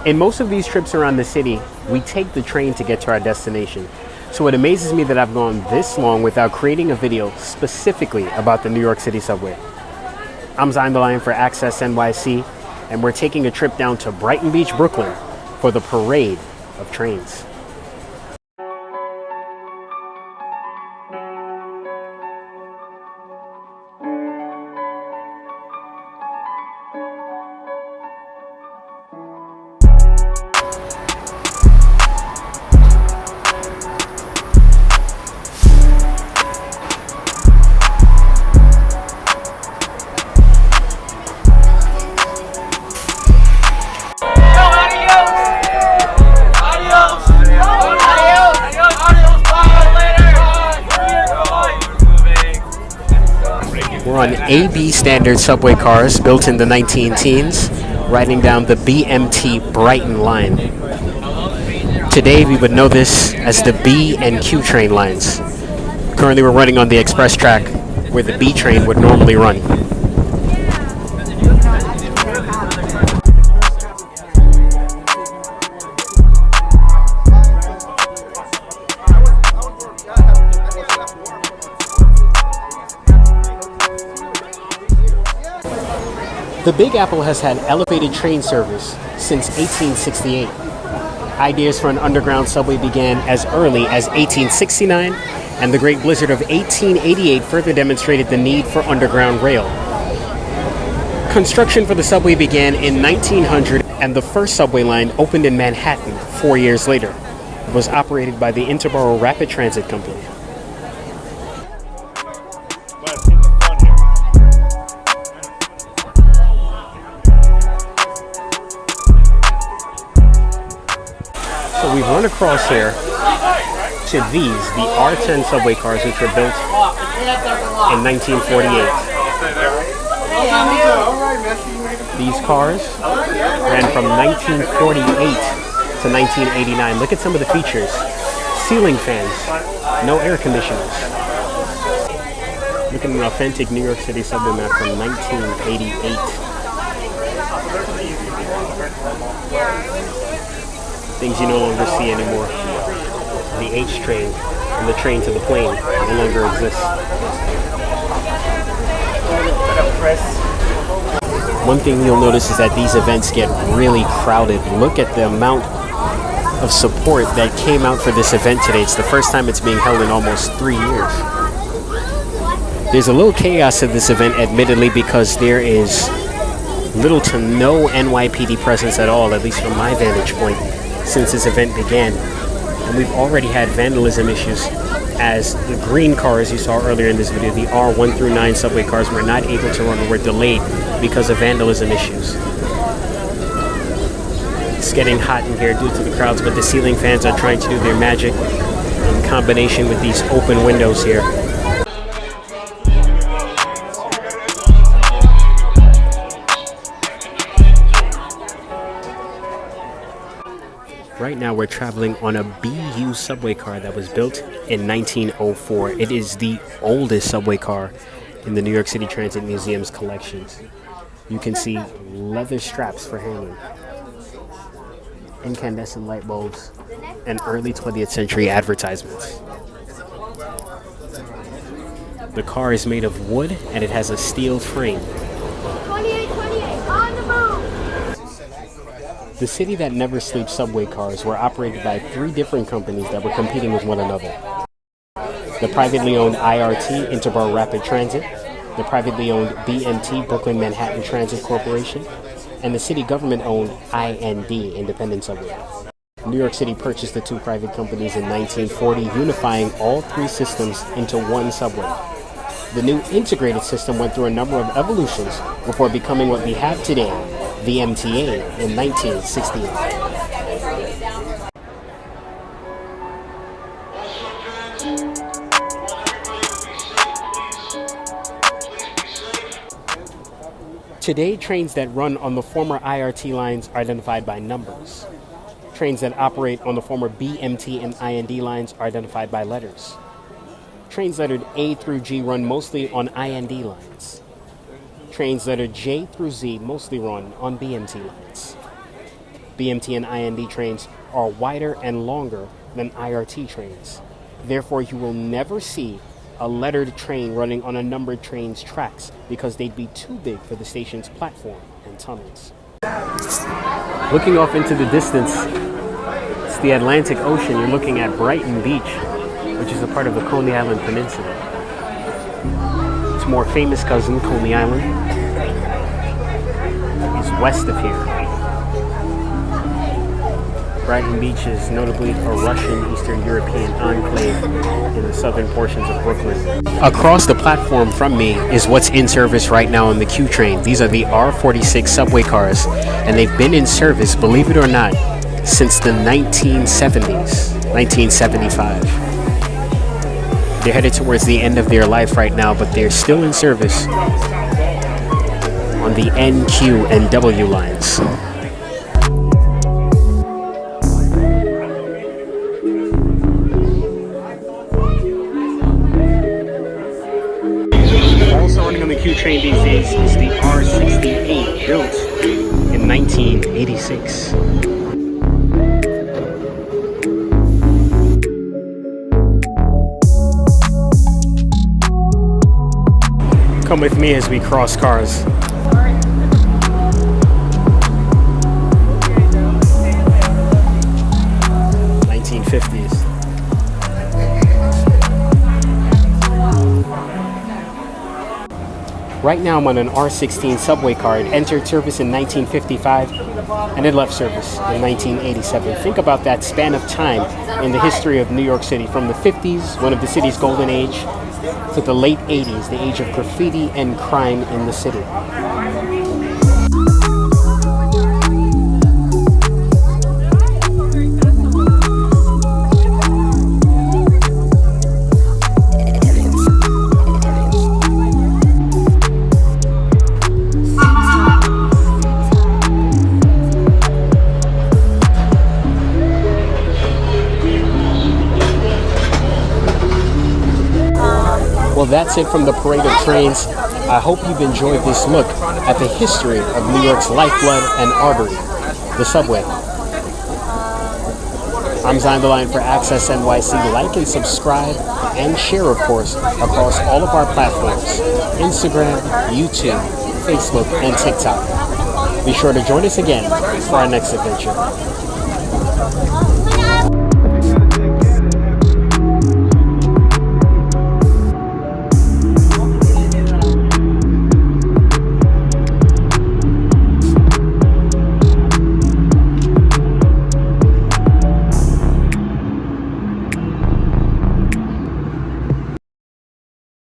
In most of these trips around the city, we take the train to get to our destination. So it amazes me that I've gone this long without creating a video specifically about the New York City subway. I'm Zion the Lion for Access NYC, and we're taking a trip down to Brighton Beach, Brooklyn for the parade of trains. We're on AB standard subway cars built in the 19-teens, riding down the BMT Brighton line. Today we would know this as the B and Q train lines. Currently we're running on the express track where the B train would normally run. The Big Apple has had elevated train service since 1868. Ideas for an underground subway began as early as 1869, and the Great Blizzard of 1888 further demonstrated the need for underground rail. Construction for the subway began in 1900, and the first subway line opened in Manhattan 4 years later. It was operated by the Interborough Rapid Transit Company. So we've run across here to these, the R10 subway cars, which were built in 1948. These cars ran from 1948 to 1989. Look at some of the features. Ceiling fans, no air conditioners. Look at an authentic New York City subway map from 1988. Things you no longer see anymore. The H train and the train to the plane no longer exists. One thing you'll notice is that these events get really crowded. Look at the amount of support that came out for this event today. It's the first time it's being held in almost 3 years. There's a little chaos at this event, admittedly, because there is little to no NYPD presence at all, at least from my vantage point, since this event began. And we've already had vandalism issues, as the green cars you saw earlier in this video, the R1 through 9 subway cars, were not able to run or were delayed because of vandalism issues. It's getting hot in here due to the crowds, but the ceiling fans are trying to do their magic in combination with these open windows here. Right now we're traveling on a BU subway car that was built in 1904. It is the oldest subway car in the New York City Transit Museum's collections. You can see leather straps for hanging, incandescent light bulbs, and early 20th century advertisements. The car is made of wood and it has a steel frame. 2828 on the move! The City That Never Sleeps subway cars were operated by 3 different companies that were competing with one another. The privately owned IRT, Interborough Rapid Transit, the privately owned BMT, Brooklyn Manhattan Transit Corporation, and the city government-owned IND, Independent Subway. New York City purchased the 2 private companies in 1940, unifying all 3 systems into one subway. The new integrated system went through a number of evolutions before becoming what we have today, VMTA, in 1968. Today, trains that run on the former IRT lines are identified by numbers. Trains that operate on the former BMT and IND lines are identified by letters. Trains lettered A through G run mostly on IND lines. Trains lettered J through Z mostly run on BMT lines. BMT and IND trains are wider and longer than IRT trains. Therefore, you will never see a lettered train running on a numbered train's tracks because they'd be too big for the station's platform and tunnels. Looking off into the distance, it's the Atlantic Ocean. You're looking at Brighton Beach, which is a part of the Coney Island Peninsula. Its more famous cousin, Coney Island, is west of here. Brighton Beach is notably a Russian Eastern European enclave in the southern portions of Brooklyn. Across the platform from me is what's in service right now on the Q train. These are the R46 subway cars, and they've been in service, believe it or not, since the 1970s, 1975. They're headed towards the end of their life right now, but they're still in service on the N, Q, and W lines. On the Q train these days is the R68, built in 1986. Come with me as we cross cars. '50s. Right now I'm on an R16 subway car. It entered service in 1955 and it left service in 1987. Think about that span of time in the history of New York City, from the 50s, one of the city's golden age, to the late 80s, the age of graffiti and crime in the city. Well, that's it from the parade of trains. I hope you've enjoyed this look at the history of New York's lifeblood and artery, the subway. I'm Zion the Lion for Access NYC. Like and subscribe and share, of course, across all of our platforms: Instagram, YouTube, Facebook, and TikTok. Be sure to join us again for our next adventure.